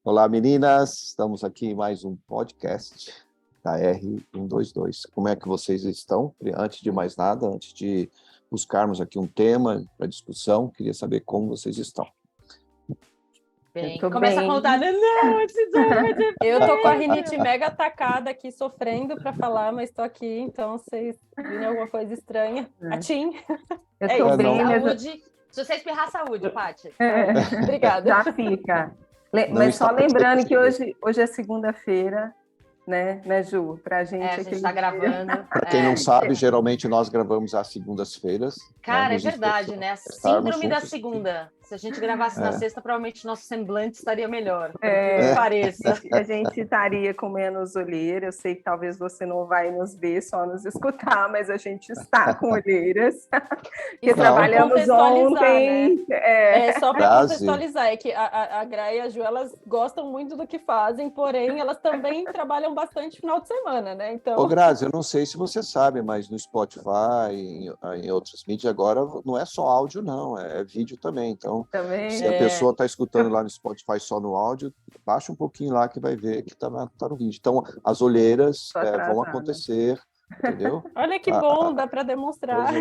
Olá, meninas! Estamos aqui em mais um podcast da R122. Como é que vocês estão? Antes de mais nada, antes de buscarmos aqui um tema para discussão, queria saber como vocês estão. Bem, começa a contar. Não, eu tô com a rinite mega atacada aqui, sofrendo para falar, mas tô aqui, então vocês viram alguma coisa estranha. A Tim. Eu tô bem, saúde. Se você espirrar, saúde, Paty. Obrigada. Já fica. Mas só lembrando que hoje é segunda-feira, né, Ju? Pra gente a gente está gravando. Para quem não sabe, geralmente nós gravamos às segundas-feiras. Cara, é verdade, né? A síndrome da segunda. Se a gente gravasse na sexta, provavelmente nosso semblante estaria melhor. Pareça. A gente estaria com menos olheira. Eu sei que talvez você não vai nos ver, só nos escutar, mas a gente está com olheiras. Porque trabalhamos ontem. Né? Só para contextualizar, é que a Gra e a Ju, elas gostam muito do que fazem, porém, elas também trabalham bastante final de semana, né? Então... Ô, Grazi, eu não sei se você sabe, mas no Spotify, em outras mídias, agora não é só áudio, não, é vídeo também. Então, se a pessoa está escutando lá no Spotify só no áudio, baixa um pouquinho lá que vai ver que está no vídeo. Então, as olheiras vão acontecer, entendeu? Olha que bom, dá para demonstrar.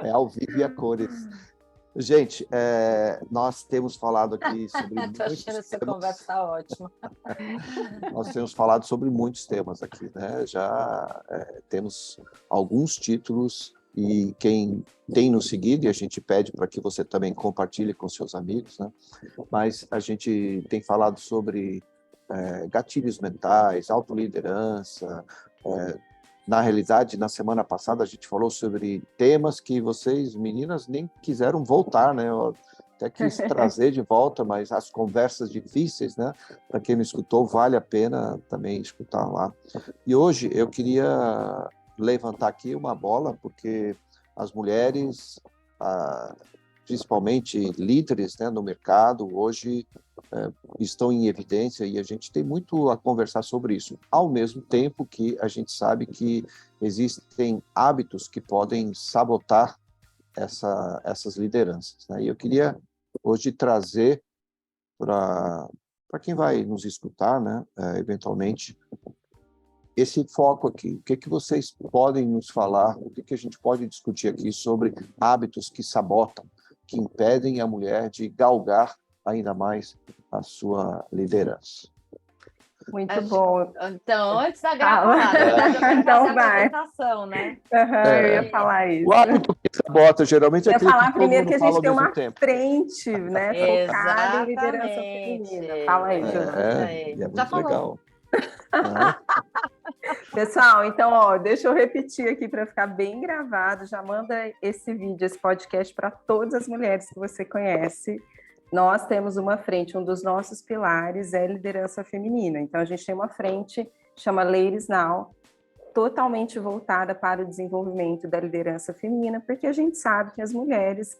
É ao vivo e a cores. Gente, nós temos falado aqui sobre Estou achando essa conversa tá ótima. Nós temos falado sobre muitos temas aqui, né? Já temos alguns títulos e quem tem nos seguido, e a gente pede para que você também compartilhe com seus amigos, né? Mas a gente tem falado sobre gatilhos mentais, autoliderança. Na realidade, na semana passada, a gente falou sobre temas que vocês, meninas, nem quiseram voltar, né? Eu até quis trazer de volta, mas as conversas difíceis, né? Para quem não escutou, vale a pena também escutar lá. E hoje eu queria levantar aqui uma bola, porque as mulheres, principalmente líderes, né, no mercado, hoje estão em evidência e a gente tem muito a conversar sobre isso, ao mesmo tempo que a gente sabe que existem hábitos que podem sabotar essas lideranças, né? E eu queria hoje trazer para quem vai nos escutar, né, eventualmente, esse foco aqui. O que vocês podem nos falar, o que a gente pode discutir aqui sobre hábitos que sabotam, que impedem a mulher de galgar ainda mais a sua liderança. Muito bom. Então, antes da gravada, eu quero fazer a apresentação, né? Eu ia falar isso. O hábito que sabota, geralmente, é aquele falar que primeiro que a gente tem uma tempo. frente, né? Focada em liderança feminina. Fala aí, é muito legal. Pessoal, então, deixa eu repetir aqui para ficar bem gravado. Já manda esse vídeo, esse podcast para todas as mulheres que você conhece. Nós temos uma frente, um dos nossos pilares é liderança feminina. Então, a gente tem uma frente, chama Ladies Now, totalmente voltada para o desenvolvimento da liderança feminina, porque a gente sabe que as mulheres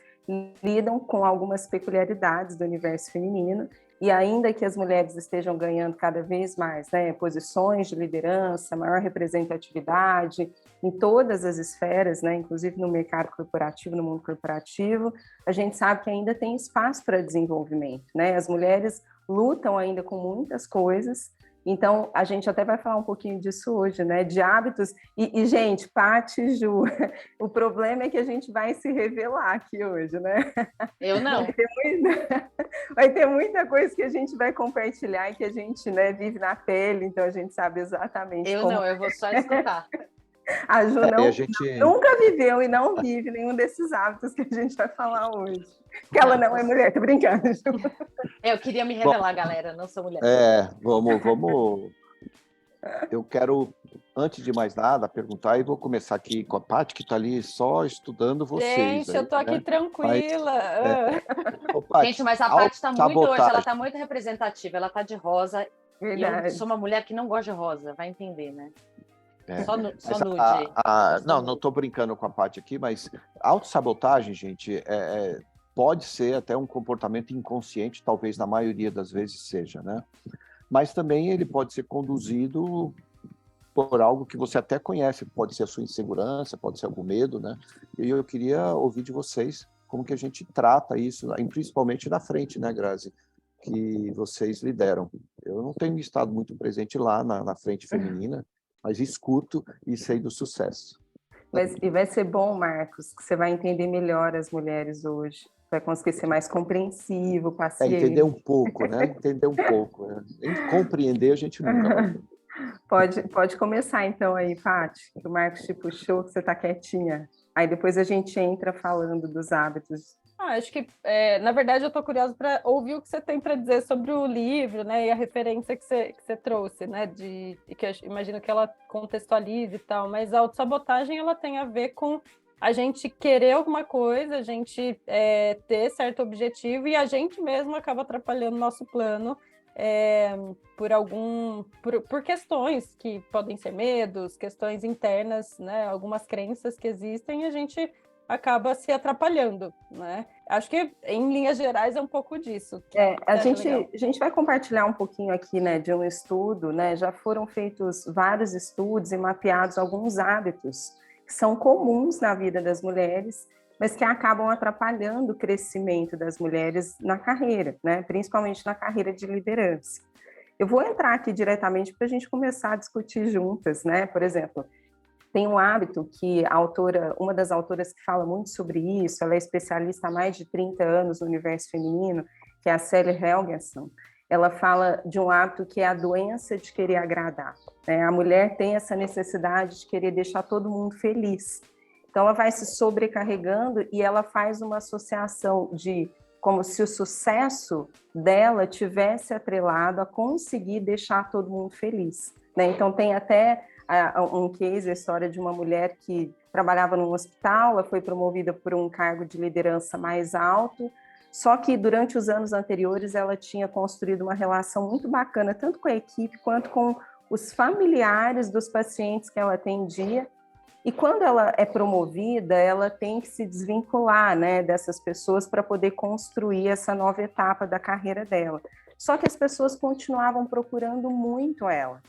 lidam com algumas peculiaridades do universo feminino, e ainda que as mulheres estejam ganhando cada vez mais, né, posições de liderança, maior representatividade em todas as esferas, né, inclusive no mercado corporativo, no mundo corporativo, a gente sabe que ainda tem espaço para desenvolvimento, né? As mulheres lutam ainda com muitas coisas. Então, a gente até vai falar um pouquinho disso hoje, né? De hábitos. E gente, Paty e Ju, o problema é que a gente vai se revelar aqui hoje, né? Eu não. Vai ter muita coisa que a gente vai compartilhar e que a gente, né, vive na pele, então a gente sabe exatamente eu vou só escutar. A Ju nunca viveu e não vive nenhum desses hábitos que a gente vai falar hoje. Que ela não é mulher, tô brincando. Eu queria me revelar, galera, não sou mulher. Vamos. Eu quero, antes de mais nada, perguntar, e vou começar aqui com a Paty, que está ali só estudando vocês. Gente, eu tô aqui tranquila. Paty, gente, mas a Paty está muito hoje, ela está muito representativa, ela está de rosa. Verdade. Eu sou uma mulher que não gosta de rosa, vai entender, né? Só nude. Não estou brincando com a Paty aqui, mas autossabotagem, gente, pode ser até um comportamento inconsciente, talvez na maioria das vezes seja, né? Mas também ele pode ser conduzido por algo que você até conhece, pode ser a sua insegurança, pode ser algum medo, né? E eu queria ouvir de vocês como que a gente trata isso, principalmente na frente, né, Grazi? que vocês lideram. Eu não tenho estado muito presente lá na frente feminina, mas escuto e sei do sucesso. E vai ser bom, Marcos, que você vai entender melhor as mulheres hoje. Vai conseguir ser mais compreensivo, paciente. Entender um pouco, né? Entender um pouco. Né? Compreender a gente nunca vai. Pode começar então aí, Paty, que o Marcos te puxou, que você está quietinha. Aí depois a gente entra falando dos hábitos. Acho que, na verdade, eu estou curiosa para ouvir o que você tem para dizer sobre o livro, né, e a referência que você trouxe, né, e que eu imagino que ela contextualize e tal, mas a autossabotagem, ela tem a ver com a gente querer alguma coisa, a gente ter certo objetivo e a gente mesmo acaba atrapalhando o nosso plano por questões que podem ser medos, questões internas, né, algumas crenças que existem, e a gente acaba se atrapalhando, né? Acho que, em linhas gerais, é um pouco disso. A gente vai compartilhar um pouquinho aqui, né, de um estudo, né? Já foram feitos vários estudos e mapeados alguns hábitos que são comuns na vida das mulheres, mas que acabam atrapalhando o crescimento das mulheres na carreira, né? Principalmente na carreira de liderança. Eu vou entrar aqui diretamente para a gente começar a discutir juntas, né? Por exemplo, tem um hábito que uma das autoras que fala muito sobre isso, ela é especialista há mais de 30 anos no universo feminino, que é a Sally Helgesen. Ela fala de um hábito que é a doença de querer agradar. Né? A mulher tem essa necessidade de querer deixar todo mundo feliz. Então, ela vai se sobrecarregando e ela faz uma associação de como se o sucesso dela tivesse atrelado a conseguir deixar todo mundo feliz. Né? Então, tem até um case, a história de uma mulher que trabalhava num hospital, ela foi promovida por um cargo de liderança mais alto, só que durante os anos anteriores ela tinha construído uma relação muito bacana, tanto com a equipe quanto com os familiares dos pacientes que ela atendia, e quando ela é promovida, ela tem que se desvincular, né, dessas pessoas para poder construir essa nova etapa da carreira dela. Só que as pessoas continuavam procurando muito ela.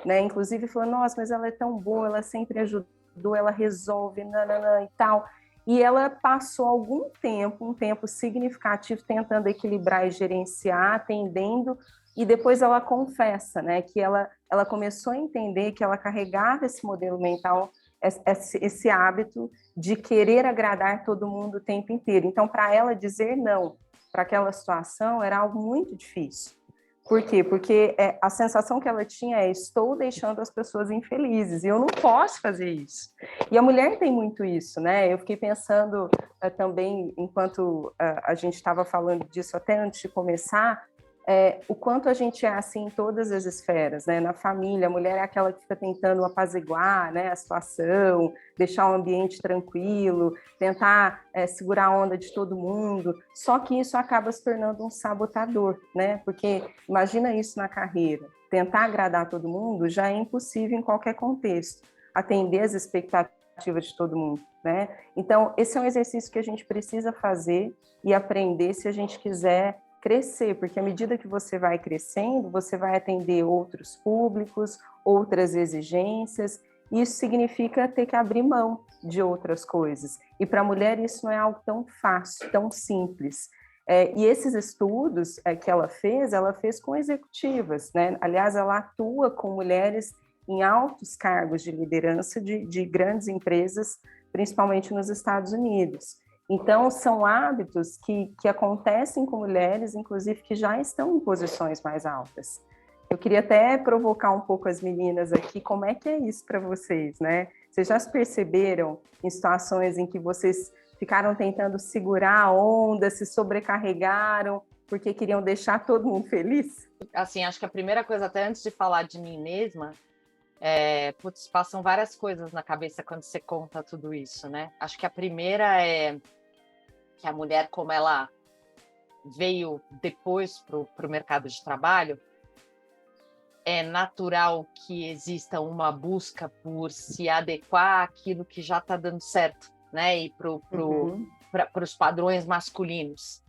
Né? Inclusive falando, nossa, mas ela é tão boa, ela sempre ajudou, ela resolve, nananã, e tal. E ela passou algum tempo, um tempo significativo, tentando equilibrar e gerenciar, atendendo, e depois ela confessa, né, que ela começou a entender que ela carregava esse modelo mental, esse hábito de querer agradar todo mundo o tempo inteiro. Então, para ela dizer não para aquela situação era algo muito difícil. Por quê? Porque a sensação que ela tinha é: estou deixando as pessoas infelizes e eu não posso fazer isso. E a mulher tem muito isso, né? Eu fiquei pensando também, enquanto a gente estava falando disso até antes de começar, o quanto a gente é assim em todas as esferas, né? Na família, a mulher é aquela que fica tentando apaziguar, né, a situação, deixar o ambiente tranquilo, tentar segurar a onda de todo mundo, só que isso acaba se tornando um sabotador, né? Porque imagina isso na carreira, tentar agradar todo mundo já é impossível em qualquer contexto, atender as expectativas de todo mundo, né? Então, esse é um exercício que a gente precisa fazer e aprender se a gente quiser crescer, porque à medida que você vai crescendo, você vai atender outros públicos, outras exigências, e isso significa ter que abrir mão de outras coisas. E para a mulher isso não é algo tão fácil, tão simples. E esses estudos que ela fez com executivas, né? Aliás, ela atua com mulheres em altos cargos de liderança de grandes empresas, principalmente nos Estados Unidos. Então, são hábitos que acontecem com mulheres, inclusive, que já estão em posições mais altas. Eu queria até provocar um pouco as meninas aqui, como é que é isso para vocês, né? Vocês já se perceberam em situações em que vocês ficaram tentando segurar a onda, se sobrecarregaram, porque queriam deixar todo mundo feliz? Assim, acho que a primeira coisa, até antes de falar de mim mesma, passam várias coisas na cabeça quando você conta tudo isso, né? Acho que a primeira é que a mulher, como ela veio depois para o mercado de trabalho, é natural que exista uma busca por se adequar àquilo que já está dando certo, né? E para os padrões masculinos.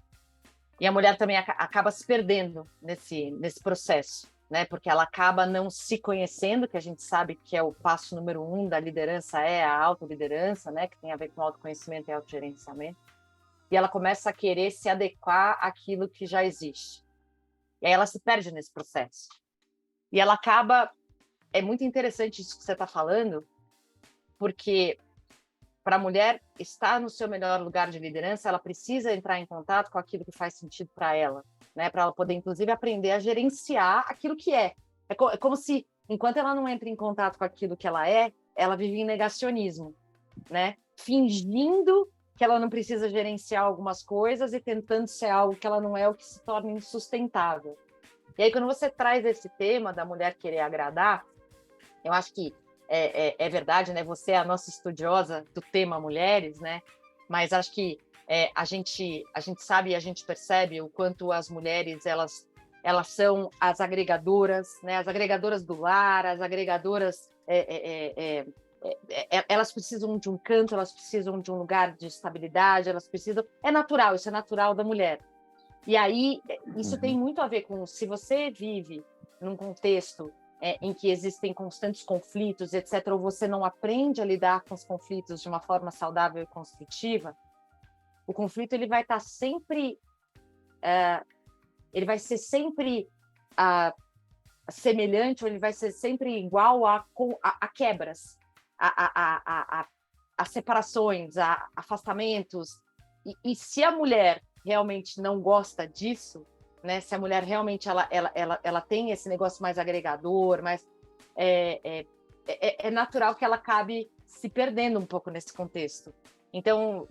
E a mulher também acaba se perdendo nesse processo, né? Porque ela acaba não se conhecendo, que a gente sabe que é o passo número 1 da liderança, é a autoliderança, né? Que tem a ver com autoconhecimento e autogerenciamento. E ela começa a querer se adequar àquilo que já existe. E aí ela se perde nesse processo. E ela acaba... É muito interessante isso que você está falando, porque para a mulher estar no seu melhor lugar de liderança, ela precisa entrar em contato com aquilo que faz sentido para ela, né? Para ela poder, inclusive, aprender a gerenciar aquilo que é. É como se, enquanto ela não entra em contato com aquilo que ela vive em negacionismo, né? Fingindo que ela não precisa gerenciar algumas coisas e tentando ser algo que ela não é, o que se torna insustentável. E aí, quando você traz esse tema da mulher querer agradar, eu acho que é verdade, né? Você é a nossa estudiosa do tema mulheres, né? Mas acho que a gente sabe e a gente percebe o quanto as mulheres elas são as agregadoras, né? As agregadoras do lar, as agregadoras elas precisam de um canto, elas precisam de um lugar de estabilidade, elas precisam... É natural, isso é natural da mulher. E aí, isso tem muito a ver com se você vive num contexto em que existem constantes conflitos, etc., ou você não aprende a lidar com os conflitos de uma forma saudável e construtiva, o conflito ele vai estar sempre... ele vai ser sempre semelhante, ou ele vai ser sempre igual a quebras, a separações, a afastamentos. E se a mulher realmente não gosta disso, né? Se a mulher realmente ela tem esse negócio mais agregador, mais é natural que ela acabe se perdendo um pouco nesse contexto. Então,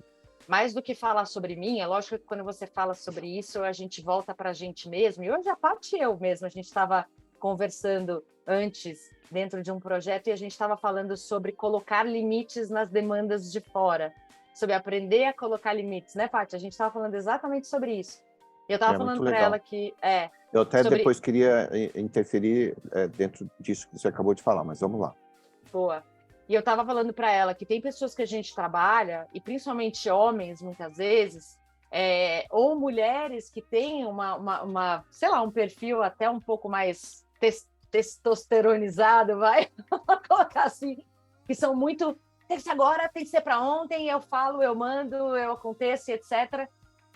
mais do que falar sobre mim, é lógico que quando você fala sobre isso, a gente volta para a gente mesmo. E hoje a parte eu mesma, a gente estava conversando antes dentro de um projeto e a gente estava falando sobre colocar limites nas demandas de fora, sobre aprender a colocar limites, né, Paty? A gente estava falando exatamente sobre isso. Eu estava falando para ela que... Eu até depois queria interferir dentro disso que você acabou de falar, mas vamos lá. Boa. E eu estava falando para ela que tem pessoas que a gente trabalha, e principalmente homens, muitas vezes, ou mulheres que têm sei lá, um perfil até um pouco mais testosteronizado, vai colocar assim, que são muito... Tem que ser agora, tem que ser para ontem, eu falo, eu mando, eu aconteço, etc.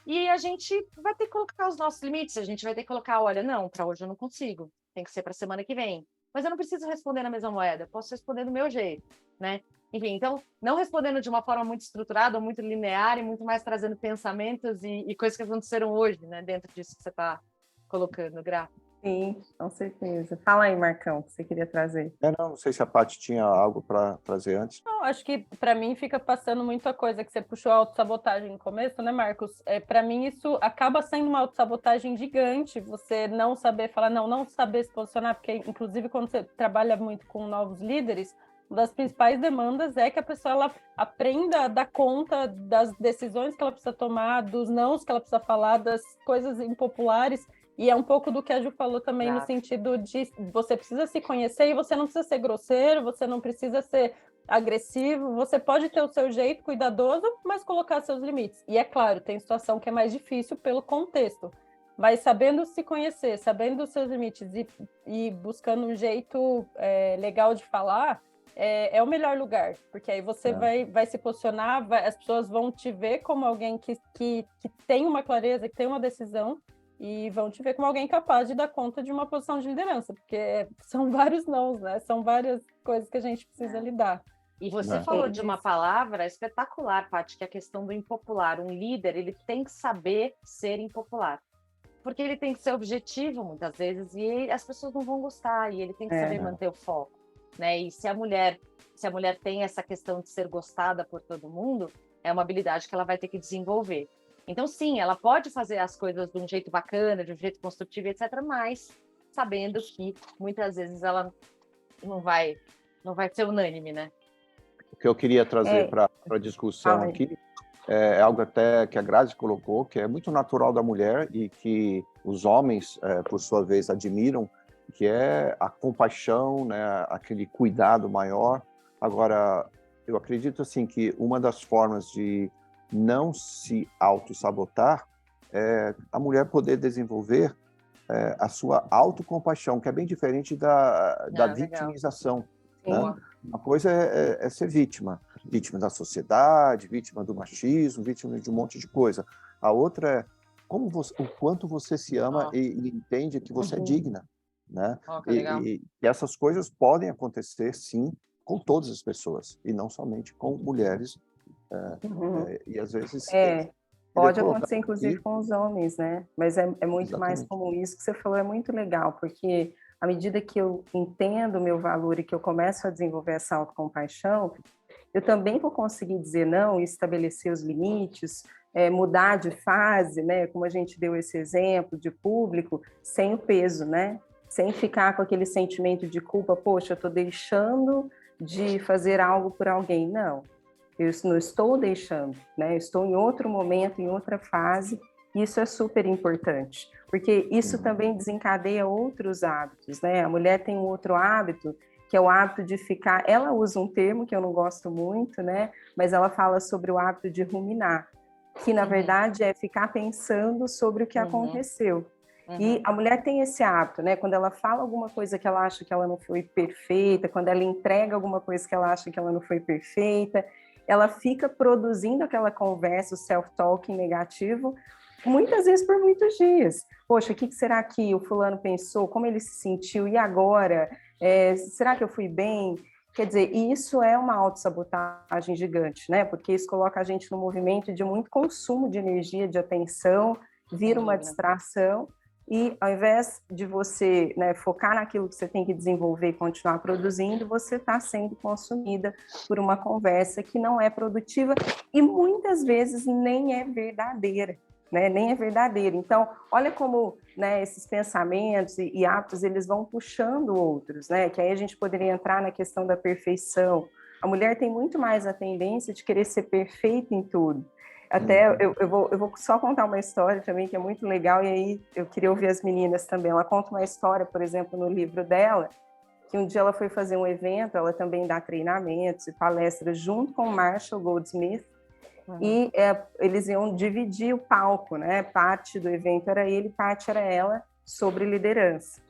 E a gente vai ter que colocar os nossos limites, a gente vai ter que colocar, olha, não, para hoje eu não consigo, tem que ser para a semana que vem. Mas eu não preciso responder na mesma moeda, eu posso responder do meu jeito, né? Enfim, então, não respondendo de uma forma muito estruturada, muito linear, e muito mais trazendo pensamentos e coisas que aconteceram hoje, né? Dentro disso que você está colocando, Gra. Sim, com certeza. Fala aí, Marcão, o que você queria trazer. Não sei se a Paty tinha algo para trazer antes. Não, acho que para mim fica passando muita coisa que você puxou a autossabotagem no começo, né, Marcos? Para mim isso acaba sendo uma autossabotagem gigante, você não saber falar, não saber se posicionar, porque inclusive quando você trabalha muito com novos líderes, uma das principais demandas é que a pessoa ela aprenda a dar conta das decisões que ela precisa tomar, dos nãos que ela precisa falar, das coisas impopulares. E é um pouco do que a Ju falou também, no sentido de você precisa se conhecer e você não precisa ser grosseiro, você não precisa ser agressivo, você pode ter o seu jeito cuidadoso, mas colocar seus limites. E é claro, tem situação que é mais difícil pelo contexto, mas sabendo se conhecer, sabendo os seus limites e buscando um jeito legal de falar, é o melhor lugar, porque aí você vai se posicionar, as pessoas vão te ver como alguém que tem uma clareza, que tem uma decisão, e vão te ver como alguém capaz de dar conta de uma posição de liderança, porque são vários nãos, né? São várias coisas que a gente precisa lidar. E você falou de uma palavra espetacular, Paty, que é a questão do impopular. Um líder, ele tem que saber ser impopular, porque ele tem que ser objetivo, muitas vezes, e as pessoas não vão gostar, e ele tem que saber manter o foco, né? E se a mulher tem essa questão de ser gostada por todo mundo, é uma habilidade que ela vai ter que desenvolver. Então, sim, ela pode fazer as coisas de um jeito bacana, de um jeito construtivo, etc., mas sabendo que muitas vezes ela não vai ser unânime, né? O que eu queria trazer para a discussão aqui é algo até que a Grazi colocou, que é muito natural da mulher e que os homens, por sua vez, admiram, que é a compaixão, né, aquele cuidado maior. Agora, eu acredito assim que uma das formas de não se auto-sabotar é a mulher poder desenvolver a sua autocompaixão, que é bem diferente da vitimização. Né? Uma coisa é ser vítima da sociedade, vítima do machismo, vítima de um monte de coisa. A outra o quanto você se ama e entende que você é digna, né? Que legal. E essas coisas podem acontecer, sim, com todas as pessoas, e não somente com mulheres. E às vezes... Pode acontecer, inclusive, com os homens, né? Mas é muito Exatamente. mais comum. Isso que você falou é muito legal, porque à medida que eu entendo o meu valor e que eu começo a desenvolver essa autocompaixão, eu também vou conseguir dizer não e estabelecer os limites, mudar de fase, né? Como a gente deu esse exemplo de público, sem o peso, né? Sem ficar com aquele sentimento de culpa, poxa, eu estou deixando de fazer algo por alguém. Não. Eu não estou deixando, né? Eu estou em outro momento, em outra fase, e isso é super importante, porque isso também desencadeia outros hábitos, né? A mulher tem um outro hábito, que é o hábito de ficar... Ela usa um termo que eu não gosto muito, né? Mas ela fala sobre o hábito de ruminar, que na verdade é ficar pensando sobre o que aconteceu. E a mulher tem esse hábito, né? Quando ela fala alguma coisa que ela acha que ela não foi perfeita, quando ela entrega alguma coisa que ela acha que ela não foi perfeita, ela fica produzindo aquela conversa, o self-talking negativo, muitas vezes por muitos dias. Poxa, o que será que o fulano pensou? Como ele se sentiu? E agora? Será que eu fui bem? Quer dizer, isso é uma autossabotagem gigante, né? Porque isso coloca a gente no movimento de muito consumo de energia, de atenção, vira uma distração. E ao invés de você, né, focar naquilo que você tem que desenvolver e continuar produzindo, você está sendo consumida por uma conversa que não é produtiva e muitas vezes nem é verdadeira, né? Nem é verdadeira. Então, olha como, né, esses pensamentos e hábitos, eles vão puxando outros, né? Que aí a gente poderia entrar na questão da perfeição. A mulher tem muito mais a tendência de querer ser perfeita em tudo. Até eu vou só contar uma história também que é muito legal, e aí eu queria ouvir as meninas também. Ela conta uma história, por exemplo, no livro dela, que um dia ela foi fazer um evento, ela também dá treinamentos e palestras junto com o Marshall Goldsmith, e eles iam dividir o palco, né? Parte do evento era ele, parte era ela, sobre liderança.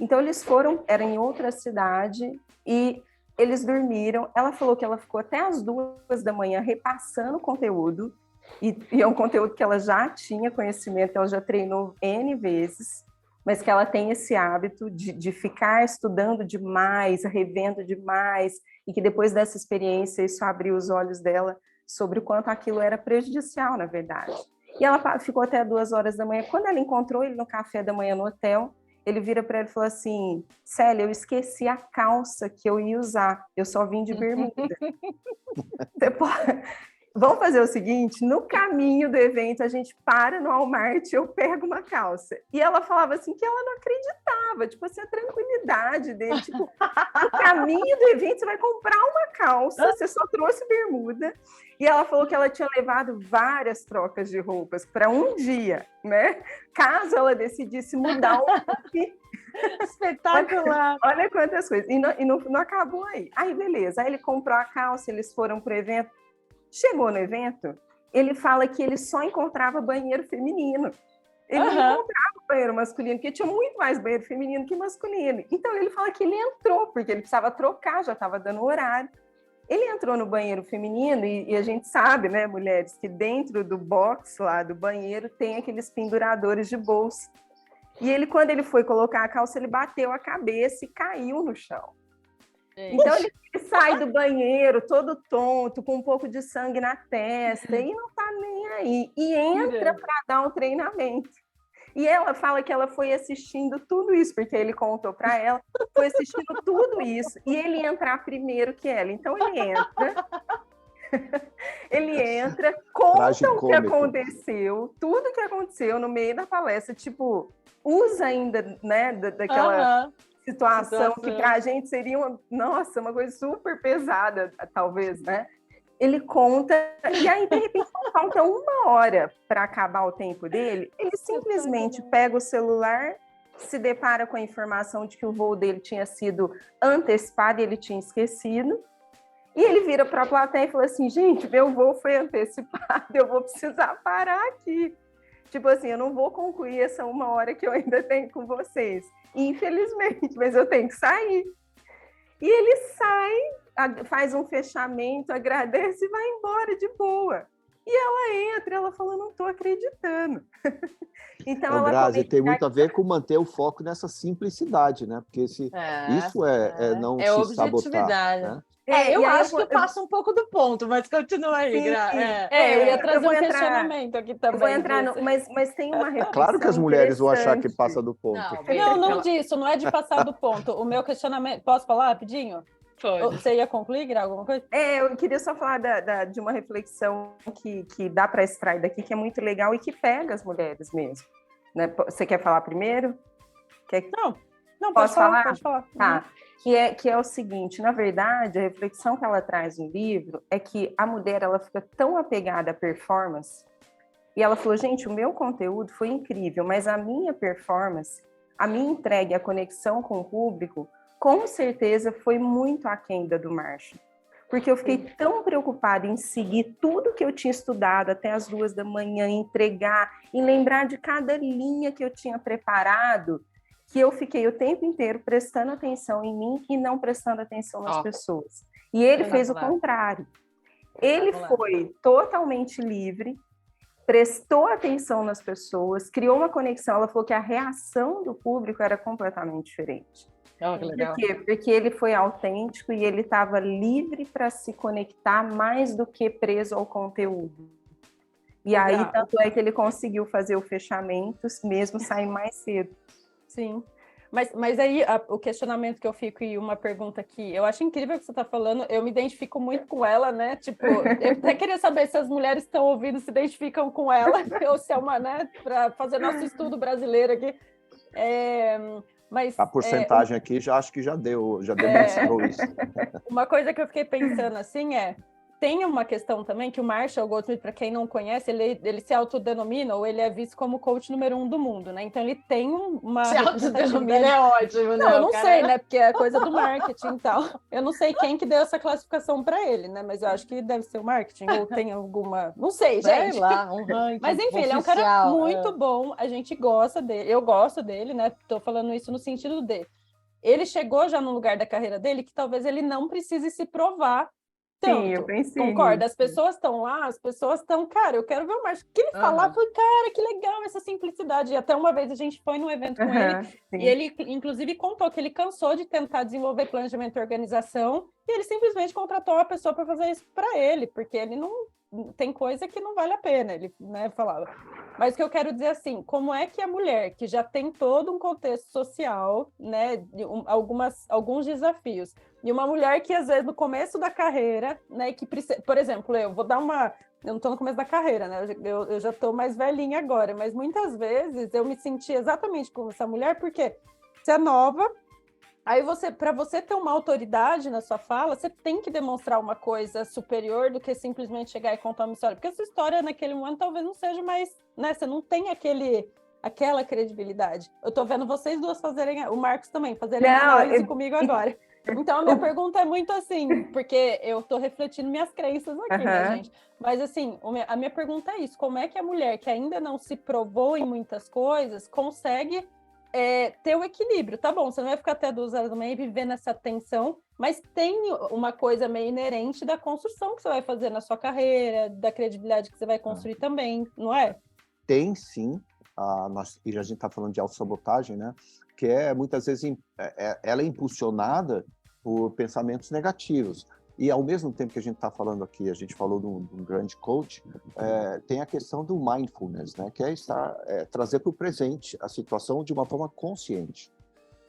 Então eles foram, era em outra cidade, e eles dormiram. Ela falou que ela ficou até as 2 da manhã repassando o conteúdo, e é um conteúdo que ela já tinha conhecimento, ela já treinou N vezes, mas que ela tem esse hábito de ficar estudando demais, revendo demais, e que depois dessa experiência isso abriu os olhos dela sobre o quanto aquilo era prejudicial, na verdade. E ela ficou até 2 horas da manhã. Quando ela encontrou ele no café da manhã no hotel, ele vira para ela e falou assim: Célia, eu esqueci a calça que eu ia usar, eu só vim de bermuda. Vamos fazer o seguinte, no caminho do evento a gente para no Walmart, eu pego uma calça. E ela falava assim que ela não acreditava, tipo assim, a tranquilidade dele, tipo, no caminho do evento você vai comprar uma calça, você só trouxe bermuda. E ela falou que ela tinha levado várias trocas de roupas para um dia, né? Caso ela decidisse mudar o look. Espetacular! Olha quantas coisas. E não acabou aí. Aí, beleza. Aí ele comprou a calça, eles foram para o evento. Chegou no evento, ele fala que ele só encontrava banheiro feminino. Ele não encontrava banheiro masculino, porque tinha muito mais banheiro feminino que masculino. Então ele fala que ele entrou, porque ele precisava trocar, já estava dando horário. Ele entrou no banheiro feminino e a gente sabe, né, mulheres, que dentro do box lá do banheiro tem aqueles penduradores de bolsa. E ele, quando ele foi colocar a calça, ele bateu a cabeça e caiu no chão. Então ele sai do banheiro todo tonto, com um pouco de sangue na testa, e não tá nem aí. E entra para dar um treinamento. E ela fala que ela foi assistindo tudo isso, porque ele contou para ela, foi assistindo tudo isso, e ele ia entrar primeiro que ela. Então ele entra, conta o que aconteceu, tudo que aconteceu no meio da palestra, tipo, usa ainda, né, daquela situação que para a gente seria uma coisa super pesada, talvez, né? Ele conta, e aí, de repente, falta 1 hora para acabar o tempo dele, ele simplesmente pega o celular, se depara com a informação de que o voo dele tinha sido antecipado e ele tinha esquecido, e ele vira para a plateia e fala assim: gente, meu voo foi antecipado, eu vou precisar parar aqui. Tipo assim, eu não vou concluir essa 1 hora que eu ainda tenho com vocês, infelizmente, mas eu tenho que sair. E ele sai, faz um fechamento, agradece e vai embora de boa. E ela entra livro, ela falou, não estou acreditando. Então, Então, Grazi, tem muito a ver com manter o foco nessa simplicidade, né? Porque isso não se objetividade. sabotar, né? Eu acho que eu passo um pouco do ponto, mas continua aí, Gra. Eu ia trazer um questionamento aqui também. Eu vou entrar, mas tem uma reflexão. Claro que as mulheres vão achar que passa do ponto. Não disso, não é de passar do ponto. O meu questionamento. Posso falar rapidinho? Pode. Você ia concluir, Gra, alguma coisa? Eu queria só falar de uma reflexão que dá para extrair daqui, que é muito legal e que pega as mulheres mesmo. Né? Você quer falar primeiro? Não, Posso falar? Pode falar. Tá. Que é o seguinte, na verdade, a reflexão que ela traz no livro é que a mulher ela fica tão apegada à performance, e ela falou, gente, o meu conteúdo foi incrível, mas a minha performance, a minha entrega, a conexão com o público, com certeza foi muito aquém da do Marshall. Porque eu fiquei tão preocupada em seguir tudo que eu tinha estudado até as 2 da manhã, entregar, em lembrar de cada linha que eu tinha preparado, que eu fiquei o tempo inteiro prestando atenção em mim e não prestando atenção nas pessoas. E ele fez o contrário. Ele foi totalmente livre, prestou atenção nas pessoas, criou uma conexão. Ela falou que a reação do público era completamente diferente. Que legal. Por quê? Porque ele foi autêntico e ele estava livre para se conectar mais do que preso ao conteúdo. E aí, tanto é que ele conseguiu fazer o fechamento, mesmo sair mais cedo. Sim, mas aí o questionamento que eu fico e uma pergunta que eu acho incrível que você está falando, eu me identifico muito com ela, né? Tipo, eu até queria saber se as mulheres estão ouvindo se identificam com ela, ou se é uma, né, para fazer nosso estudo brasileiro aqui. Mas a porcentagem aqui acho que já demonstrou isso. Uma coisa que eu fiquei pensando assim tem uma questão também que o Marshall Goldsmith, para quem não conhece, ele se autodenomina, ou ele é visto como o coach número 1 do mundo, né? Então ele tem uma... Se autodenomina é ótimo, né? Não, eu não sei, né? Porque é coisa do marketing e tal. Eu não sei quem que deu essa classificação para ele, né? Mas eu acho que deve ser o marketing, ou tem alguma... Não sei, gente. Sei lá, um ranking. Mas enfim, ele é um cara muito bom, a gente gosta dele, eu gosto dele, né? Tô falando isso no sentido de... Ele chegou já num lugar da carreira dele que talvez ele não precise se provar tanto. Sim, eu pensei. Concorda? As pessoas estão lá, as pessoas estão, cara, eu quero ver o Marshall. O que ele falar foi, cara, que legal essa simplicidade. E até uma vez a gente foi num evento com ele, sim. e ele, inclusive, contou que ele cansou de tentar desenvolver planejamento e organização, e ele simplesmente contratou uma pessoa para fazer isso para ele, porque ele não tem coisa que não vale a pena, ele, né, falava. Mas o que eu quero dizer assim, como é que a mulher, que já tem todo um contexto social, né, alguns desafios, e uma mulher que, às vezes, no começo da carreira, né, que precisa... Por exemplo, eu vou dar uma... Eu não estou no começo da carreira, né? Eu já estou mais velhinha agora, mas muitas vezes eu me senti exatamente como essa mulher, porque você é nova, aí para você ter uma autoridade na sua fala, você tem que demonstrar uma coisa superior do que simplesmente chegar e contar uma história. Porque essa história, naquele momento, talvez não seja mais... Né? Você não tem aquela credibilidade. Eu estou vendo vocês duas fazerem... O Marcos também, fazerem análise comigo agora. Então, a minha pergunta é muito assim, porque eu estou refletindo minhas crenças aqui, né, gente? Mas, assim, a minha pergunta é isso. Como é que a mulher que ainda não se provou em muitas coisas consegue ter o equilíbrio? Tá bom, você não vai ficar até 2 horas da manhã e viver nessa tensão, mas tem uma coisa meio inerente da construção que você vai fazer na sua carreira, da credibilidade que você vai construir também, não é? Tem, sim. E a gente está falando de autossabotagem, né? Que muitas vezes, ela é impulsionada por pensamentos negativos. E, ao mesmo tempo que a gente está falando aqui, a gente falou de um grande coach, tem a questão do mindfulness, né? Que é trazer para o presente a situação de uma forma consciente.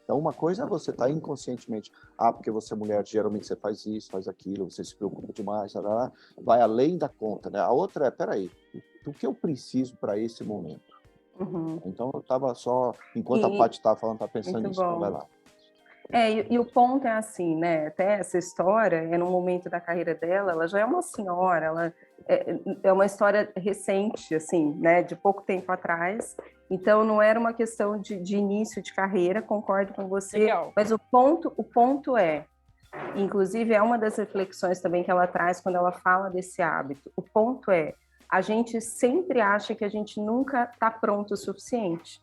Então, uma coisa é você estar inconscientemente, porque você é mulher, geralmente você faz isso, faz aquilo, você se preocupa demais, vai além da conta, né? A outra peraí, o que eu preciso para esse momento? Então, eu estava só, enquanto a Paty estava falando, estava pensando nisso, então vai lá. E o ponto é assim, né? Até essa história, no momento da carreira dela, ela já é uma senhora, ela é uma história recente, assim, né? De pouco tempo atrás. Então, não era uma questão de início de carreira, concordo com você. Legal. Mas o ponto é, inclusive, é uma das reflexões também que ela traz quando ela fala desse hábito. O ponto é, a gente sempre acha que a gente nunca está pronto o suficiente.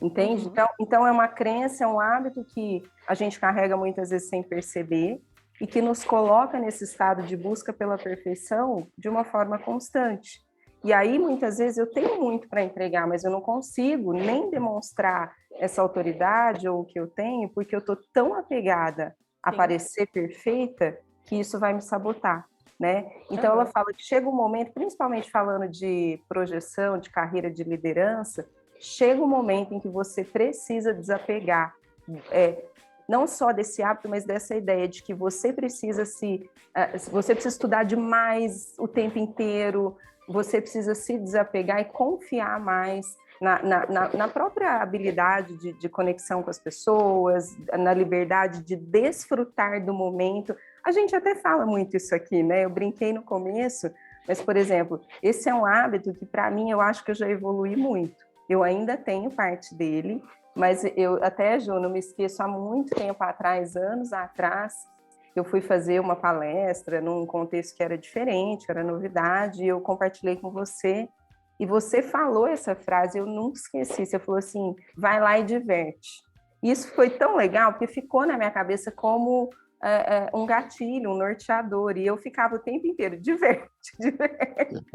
Entende? Então, é uma crença, é um hábito que a gente carrega muitas vezes sem perceber e que nos coloca nesse estado de busca pela perfeição de uma forma constante. E aí, muitas vezes, eu tenho muito para entregar, mas eu não consigo nem demonstrar essa autoridade ou o que eu tenho, porque eu estou tão apegada a parecer perfeita que isso vai me sabotar, né? Então, ela fala que chega um momento, principalmente falando de projeção, de carreira de liderança, chega um momento em que você precisa desapegar, não só desse hábito, mas dessa ideia de que você precisa estudar demais o tempo inteiro, você precisa se desapegar e confiar mais na própria habilidade de conexão com as pessoas, na liberdade de desfrutar do momento. A gente até fala muito isso aqui, né? Eu brinquei no começo, mas, por exemplo, esse é um hábito que, para mim, eu acho que eu já evolui muito. Eu ainda tenho parte dele, mas eu até, Ju, não me esqueço, há muito tempo atrás, anos atrás, eu fui fazer uma palestra num contexto que era diferente, era novidade, e eu compartilhei com você, e você falou essa frase, eu nunca esqueci, você falou assim, vai lá e diverte. Isso foi tão legal, porque ficou na minha cabeça como um gatilho, um norteador, e eu ficava o tempo inteiro, diverte, diverte.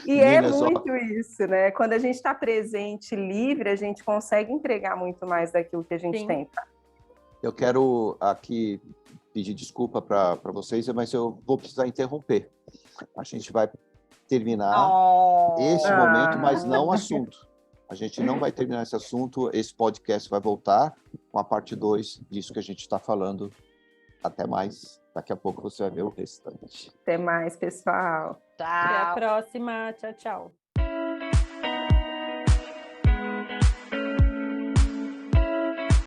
E Meninas, é muito isso, né? Quando a gente está presente, livre, a gente consegue entregar muito mais daquilo que a gente tem. Eu quero aqui pedir desculpa para vocês, mas eu vou precisar interromper. A gente vai terminar esse momento, mas não o assunto. A gente não vai terminar esse assunto, esse podcast vai voltar com a parte 2 disso que a gente está falando. Até mais. Daqui a pouco você vai ver o restante. Até mais, pessoal. Até a próxima. Tchau, tchau.